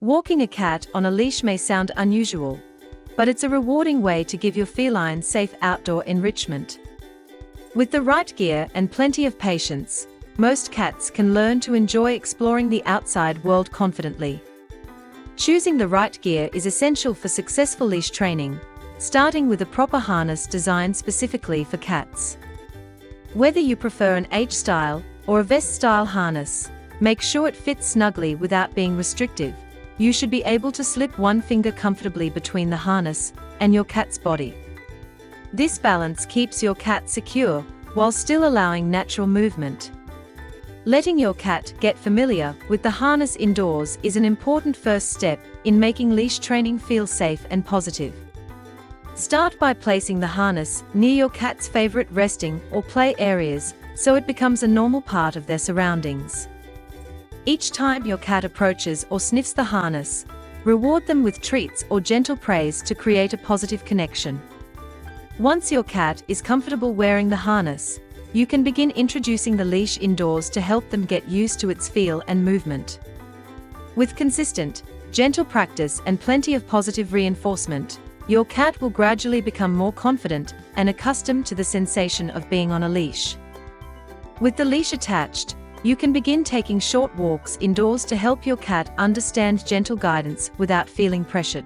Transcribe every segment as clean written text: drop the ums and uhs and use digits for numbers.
Walking a cat on a leash may sound unusual, but it's a rewarding way to give your feline safe outdoor enrichment. With the right gear and plenty of patience, most cats can learn to enjoy exploring the outside world confidently. Choosing the right gear is essential for successful leash training, starting with a proper harness designed specifically for cats. Whether you prefer an H-style or a vest-style harness, make sure it fits snugly without being restrictive. You should be able to slip one finger comfortably between the harness and your cat's body. This balance keeps your cat secure while still allowing natural movement. Letting your cat get familiar with the harness indoors is an important first step in making leash training feel safe and positive. Start by placing the harness near your cat's favorite resting or play areas so it becomes a normal part of their surroundings. Each time your cat approaches or sniffs the harness, reward them with treats or gentle praise to create a positive connection. Once your cat is comfortable wearing the harness, you can begin introducing the leash indoors to help them get used to its feel and movement. With consistent, gentle practice and plenty of positive reinforcement, your cat will gradually become more confident and accustomed to the sensation of being on a leash. With the leash attached, you can begin taking short walks indoors to help your cat understand gentle guidance without feeling pressured.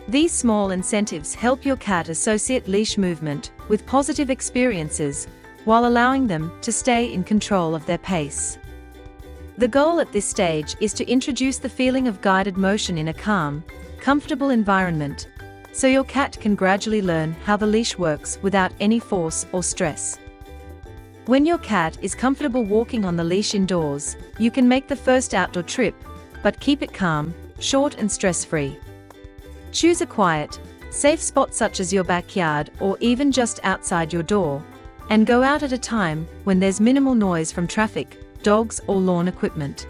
These small incentives help your cat associate leash movement with positive experiences while allowing them to stay in control of their pace. The goal at this stage is to introduce the feeling of guided motion in a calm, comfortable environment, so your cat can gradually learn how the leash works without any force or stress. When your cat is comfortable walking on the leash indoors, you can make the first outdoor trip, but keep it calm, short and stress-free. Choose a quiet, safe spot such as your backyard or even just outside your door, and go out at a time when there's minimal noise from traffic, dogs or lawn equipment.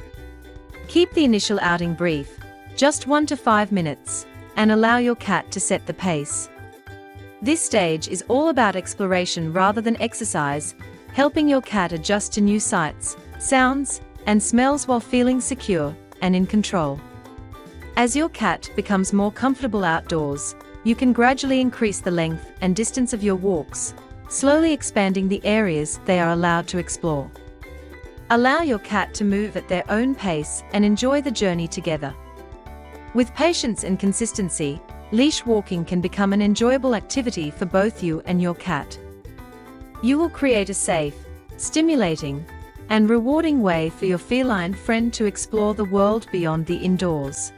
Keep the initial outing brief, just 1 to 5 minutes, and allow your cat to set the pace. This stage is all about exploration rather than exercise, helping your cat adjust to new sights, sounds, and smells while feeling secure and in control. As your cat becomes more comfortable outdoors, you can gradually increase the length and distance of your walks, slowly expanding the areas they are allowed to explore. Allow your cat to move at their own pace and enjoy the journey together. With patience and consistency, leash walking can become an enjoyable activity for both you and your cat. You will create a safe, stimulating, and rewarding way for your feline friend to explore the world beyond the indoors.